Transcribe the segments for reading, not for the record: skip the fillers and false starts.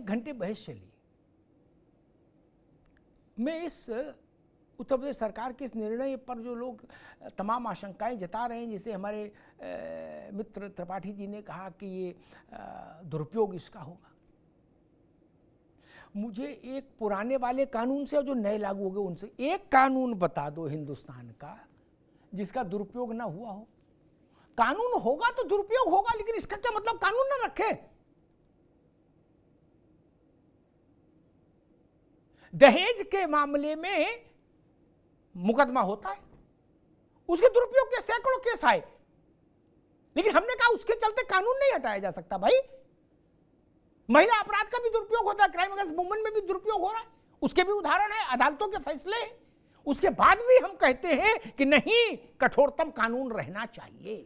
1 घंटे बहस चली। मैं इस उत्तर प्रदेश सरकार के इस निर्णय पर जो लोग तमाम आशंकाएं जता रहे हैं, जैसे हमारे मित्र त्रिपाठी जी ने कहा कि ये दुरुपयोग इसका होगा, मुझे एक पुराने वाले कानून से और जो नए लागू हो गए उनसे एक कानून बता दो हिंदुस्तान का जिसका दुरुपयोग ना हुआ हो। कानून होगा तो दुरुपयोग होगा, लेकिन इसका क्या मतलब कानून ना रखे। दहेज के मामले में मुकदमा होता है, उसके दुरुपयोग के सैकड़ों केस आए, लेकिन हमने कहा उसके चलते कानून नहीं हटाया जा सकता। भाई, महिला अपराध का भी दुरुपयोग होता है, क्राइम अगेंस्ट वुमेन में भी दुरुपयोग हो रहा है, उसके भी उदाहरण है, अदालतों के फैसले हैं। उसके बाद भी हम कहते हैं कि नहीं, कठोरतम कानून रहना चाहिए।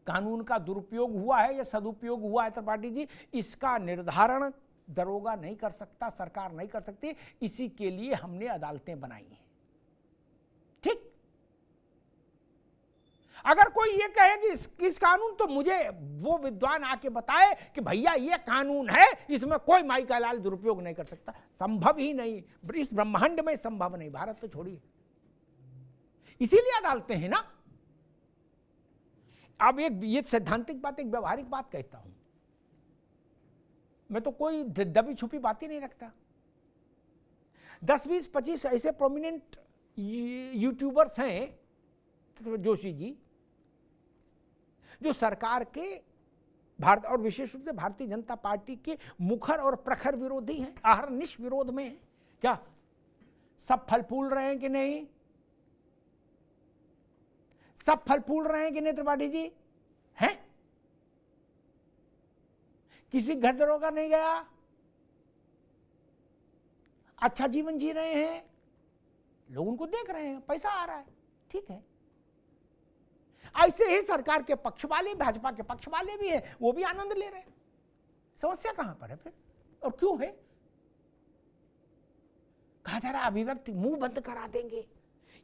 कानून का दुरुपयोग हुआ है या सदुपयोग हुआ है त्रिपाठी जी, इसका निर्धारण दरोगा नहीं कर सकता, सरकार नहीं कर सकती। इसी के लिए हमने अदालतें बनाई हैं। ठीक, अगर कोई ये कहे कि इस कानून, तो मुझे वो विद्वान आके बताए कि भैया ये कानून है, इसमें कोई माई का लाल दुरुपयोग नहीं कर सकता। संभव ही नहीं, इस ब्रह्मांड में संभव नहीं, भारत तो छोड़िए। इसीलिए अदालतें हैं ना। अब एक ये सैद्धांतिक बात, एक व्यवहारिक बात कहता हूं, मैं तो कोई दबी छुपी बात ही नहीं रखता। 10, 20, 25 ऐसे प्रोमिनेंट यूट्यूबर्स हैं जोशी जी, जो सरकार के भारत और विशेष रूप से भारतीय जनता पार्टी के मुखर और प्रखर विरोधी हैं, अहरनिश विरोध में हैं। क्या सब फल फूल रहे हैं कि नहीं? सब फल फूल रहे हैं कि नहीं त्रिपाठी जी? हैं? किसी घर दरोगा नहीं गया, अच्छा जीवन जी रहे हैं, लोग उनको देख रहे हैं, पैसा आ रहा है, ठीक है। ऐसे ही सरकार के पक्ष वाले, भाजपा के पक्ष वाले भी हैं, वो भी आनंद ले रहे हैं। समस्या कहां पर है फिर, और क्यों है? कहा जा रहा अभिव्यक्ति मुंह बंद करा देंगे,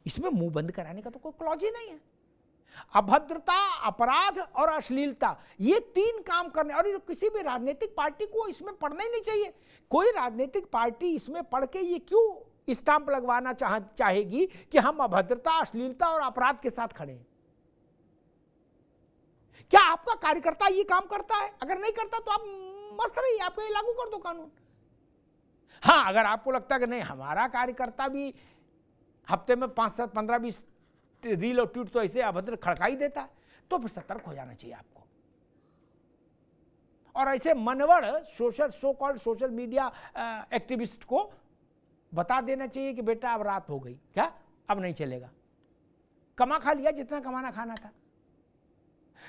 इसमें मुंह बंद कराने का तो कोई क्लॉज ही नहीं है। अभद्रता, अपराध और अश्लीलता, ये 3 काम करने, और किसी भी राजनीतिक पार्टी को इसमें पढ़ना ही नहीं चाहिए। कोई राजनीतिक पार्टी इसमें पढ़ के ये क्यों स्टाम्प लगवाना चाहेगी कि हम अभद्रता, अश्लीलता और अपराध के साथ खड़े हैं? क्या आपका कार्यकर्ता ये काम करता है? अगर नहीं करता तो आप मस्त रहिए, आप ये लागू कर दो कानून। हाँ, अगर आपको लगता है कि नहीं, हमारा कार्यकर्ता भी हफ्ते में 5, 7, 15, 20 रील और ट्वीट तो ऐसे अभद्र खड़काई देता है, तो फिर सतर्क हो जाना चाहिए आपको। और ऐसे मनवड़ so called social media activist को बता देना चाहिए कि बेटा अब रात हो गई, क्या अब नहीं चलेगा, कमा खा लिया जितना कमाना खाना था।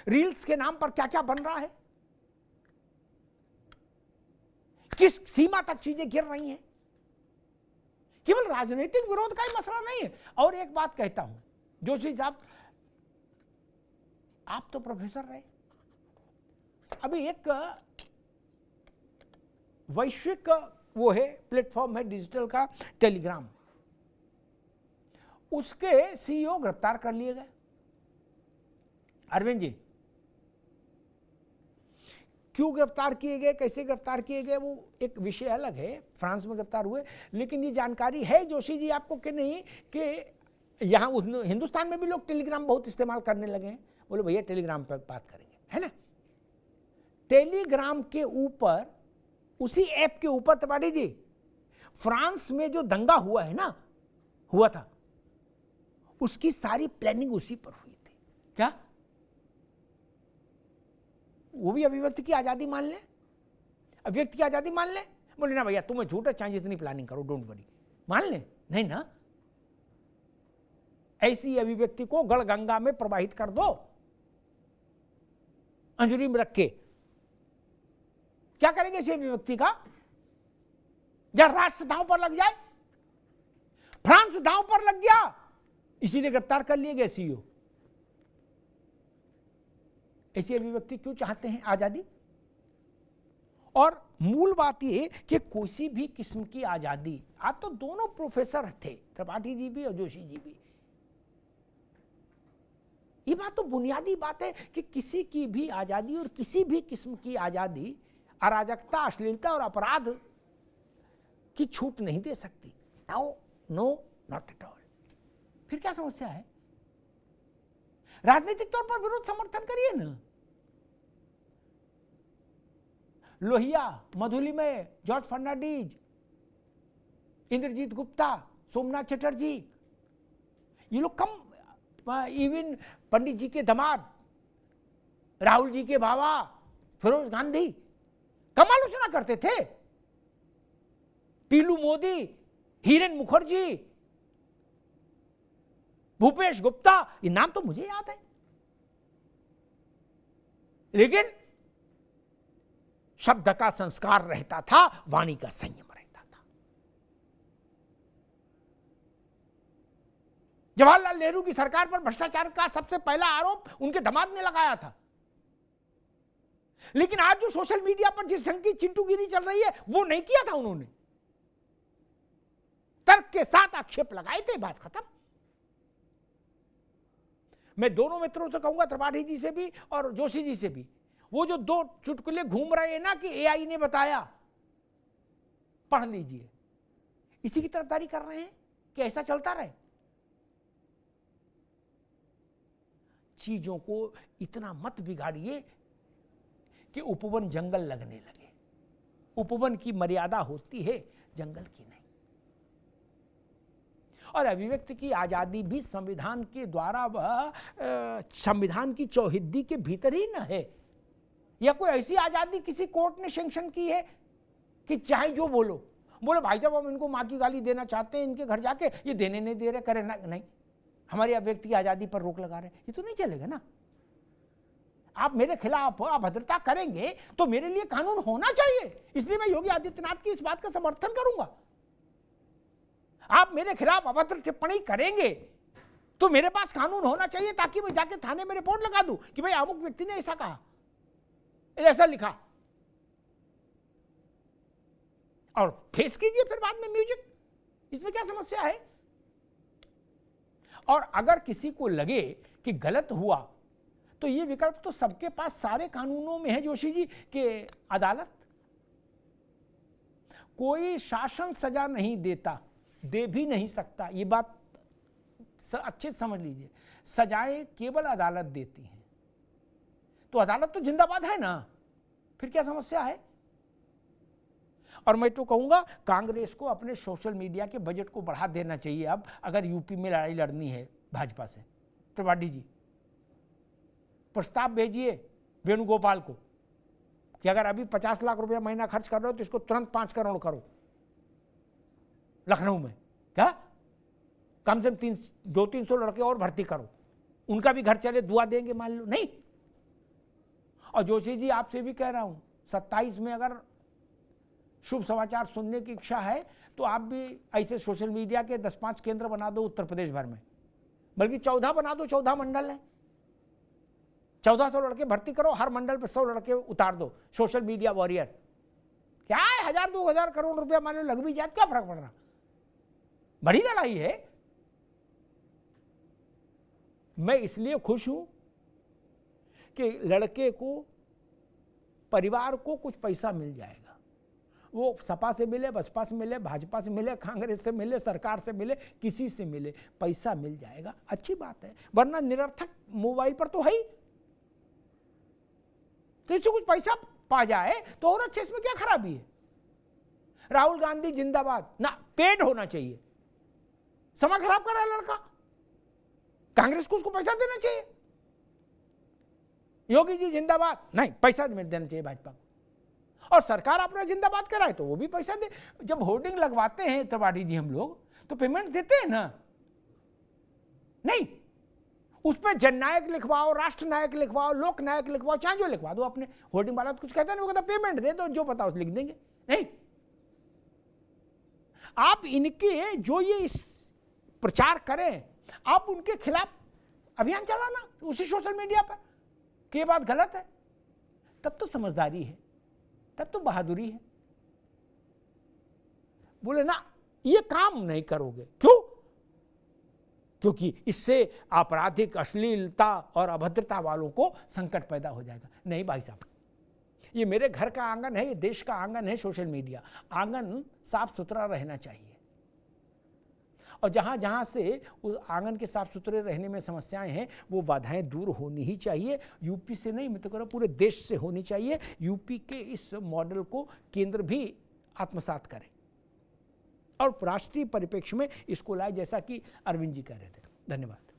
रील्स के नाम पर क्या क्या बन रहा है, किस सीमा तक चीजें गिर रही हैं। केवल राजनीतिक विरोध का ही मसला नहीं है। और एक बात कहता हूं जोशी साहब, आप तो प्रोफेसर रहे, अभी एक वैश्विक वो है प्लेटफॉर्म है डिजिटल का, टेलीग्राम, उसके सीईओ गिरफ्तार कर लिए गए। अरविंद जी क्यों गिरफ्तार किए गए, कैसे गिरफ्तार किए गए, वो एक विषय अलग है, फ्रांस में गिरफ्तार हुए। लेकिन ये जानकारी है जोशी जी आपको कि नहीं कि यहाँ हिंदुस्तान में भी लोग टेलीग्राम बहुत इस्तेमाल करने लगे हैं। बोले भैया टेलीग्राम पर बात करेंगे, है ना। टेलीग्राम के ऊपर, उसी ऐप के ऊपर त्रिपाठी जी, फ्रांस में जो दंगा हुआ है ना, हुआ था, उसकी सारी प्लानिंग उसी पर हुई थी। क्या वो भी अभिव्यक्ति की आजादी मान ले, अभिव्यक्ति की आजादी मान ले? बोले ना भैया तुम्हें झूठा चाहिए, इतनी प्लानिंग करो, डोंट वरी, मान ले? नहीं ना, ऐसी अभिव्यक्ति को गढ़गंगा में प्रवाहित कर दो, अंजुरी में रख के। क्या करेंगे इसी अभिव्यक्ति का? या राष्ट्र दांव पर लग जाए? फ्रांस दांव पर लग गया, इसीलिए गिरफ्तार कर लिए गए सीईओ। ऐसी अभिव्यक्ति क्यों चाहते हैं आजादी? और मूल बात यह कि किसी भी किस्म की आजादी, आज तो दोनों प्रोफेसर थे, त्रिपाठी जी भी और जोशी जी भी, ये बात तो बुनियादी बात है कि किसी की भी आजादी और किसी भी किस्म की आजादी अराजकता, अश्लीलता और अपराध की छूट नहीं दे सकती। No no, not at all. फिर क्या समस्या है? राजनीतिक तौर पर विरोध समर्थन करिए ना। लोहिया, मधुलिमय, जॉर्ज फर्नांडीज, इंद्रजीत गुप्ता, सोमनाथ चटर्जी, ये लोग कम, इवन पंडित जी के दामाद, राहुल जी के बाबा फिरोज गांधी कम आलोचना करते थे। पीलू मोदी, हिरेन मुखर्जी, भूपेश गुप्ता, ये नाम तो मुझे याद है। लेकिन शब्द का संस्कार रहता था, वाणी का संयम रहता था। जवाहरलाल नेहरू की सरकार पर भ्रष्टाचार का सबसे पहला आरोप उनके दामाद ने लगाया था। लेकिन आज जो सोशल मीडिया पर जिस ढंग की चिंटूगिरी चल रही है, वो नहीं किया था उन्होंने। तर्क के साथ आक्षेप लगाए थे, बात खत्म। मैं दोनों मित्रों से कहूंगा, त्रिपाठी जी से भी और जोशी जी से भी, वो जो दो चुटकुले घूम रहे हैं ना कि एआई ने बताया, पढ़ लीजिए। इसी की तरफदारी कर रहे हैं कि ऐसा चलता रहे। चीजों को इतना मत बिगाड़िए कि उपवन जंगल लगने लगे। उपवन की मर्यादा होती है, जंगल की नहीं। और अभिव्यक्ति की आजादी भी संविधान के द्वारा वह संविधान की चौहिद्दी के भीतर ही न है, या कोई ऐसी आजादी किसी कोर्ट ने सैंक्शन की है कि चाहे जो बोलो। भाई साहब हम इनको माँ की गाली देना चाहते हैं, इनके घर जाके ये देने नहीं दे रहे, करे ना, नहीं, हमारी अभिव्यक्ति की आजादी पर रोक लगा रहे, ये तो नहीं चलेगा ना। आप मेरे खिलाफ अभद्रता करेंगे तो मेरे लिए कानून होना चाहिए। इसलिए मैं योगी आदित्यनाथ की इस बात का समर्थन करूंगा। आप मेरे खिलाफ अभद्र टिप्पणी करेंगे तो मेरे पास कानून होना चाहिए, ताकि मैं जाके थाने में रिपोर्ट लगा दूं कि भाई अमुक व्यक्ति ने ऐसा कहा, ऐसा लिखा, और फेस कीजिए फिर बाद में म्यूजिक। इसमें क्या समस्या है? और अगर किसी को लगे कि गलत हुआ, तो ये विकल्प तो सबके पास सारे कानूनों में है जोशी जी, कि अदालत। कोई शासन सजा नहीं देता, दे भी नहीं सकता, ये बात अच्छे से समझ लीजिए। सजाएं केवल अदालत देती है। तो अदालत तो जिंदाबाद है ना, फिर क्या समस्या है? और मैं तो कहूंगा कांग्रेस को अपने सोशल मीडिया के बजट को बढ़ा देना चाहिए। अब अगर यूपी में लड़ाई लड़नी है भाजपा से, त्रिपाठी जी प्रस्ताव भेजिए वेणुगोपाल को कि अगर अभी 50 लाख रुपया महीना खर्च कर रहे हो तो इसको तुरंत 5 करोड़ करो लखनऊ में। क्या कम से कम 200-300 लड़के और भर्ती करो, उनका भी घर चले, दुआ देंगे मान लो। नहीं। और जोशी जी आपसे भी कह रहा हूं, 27 में अगर शुभ समाचार सुनने की इच्छा है तो आप भी ऐसे सोशल मीडिया के 10-5 केंद्र बना दो उत्तर प्रदेश भर में, बल्कि 14 बना दो। 14 मंडल है, 1400 लड़के भर्ती करो, हर मंडल पे 100 लड़के उतार दो सोशल मीडिया वॉरियर। क्या है, 1000-2000 करोड़ रुपया मान लो लग भी जाए, क्या फर्क पड़ रहा? बड़ी लड़ाई है। मैं इसलिए खुश हूं कि लड़के को, परिवार को कुछ पैसा मिल जाएगा। वो सपा से मिले, बसपा से मिले, भाजपा से मिले, कांग्रेस से मिले, सरकार से मिले, किसी से मिले, पैसा मिल जाएगा, अच्छी बात है। वरना निरर्थक मोबाइल पर तो है ही, तो इससे कुछ पैसा पा जाए तो और अच्छे, इसमें क्या खराबी है? राहुल गांधी जिंदाबाद ना, पेड होना चाहिए। समय खराब कर रहा है लड़का, कांग्रेस को उसको पैसा देना चाहिए। योगी जी जिंदाबाद, नहीं, पैसा देना चाहिए भाजपा को। और सरकार अपना जिंदाबाद कराए तो वो भी पैसा दे। जब होर्डिंग लगवाते हैं त्रिपाठी जी हम लोग, तो पेमेंट देते हैं ना? नहीं, उस पर जननायक लिखवाओ, राष्ट्र नायक लिखवाओ, लोक नायक लिखवाओ, चाहे जो लिखवा दो। अपने होर्डिंग वाला तो कुछ कहता नहीं, वो कहता पेमेंट दे दो, जो बताओ लिख देंगे। नहीं, आप इनके जो ये इस प्रचार करें, आप उनके खिलाफ अभियान चलाना उसी सोशल मीडिया पर कि ये बात गलत है, तब तो समझदारी है, तब तो बहादुरी है। बोले ना, ये काम नहीं करोगे, क्यों? क्योंकि इससे आपराधिक, अश्लीलता और अभद्रता वालों को संकट पैदा हो जाएगा। नहीं भाई साहब, ये मेरे घर का आंगन है, ये देश का आंगन है सोशल मीडिया। आंगन साफ सुथरा रहना चाहिए, और जहाँ जहाँ से उस आंगन के साफ सुथरे रहने में समस्याएं हैं वो बाधाएं दूर होनी ही चाहिए। यूपी से नहीं, मैं तो कह रहा हूँ पूरे देश से होनी चाहिए। यूपी के इस मॉडल को केंद्र भी आत्मसात करे और राष्ट्रीय परिप्रेक्ष्य में इसको लाए, जैसा कि अरविंद जी कह रहे थे। धन्यवाद।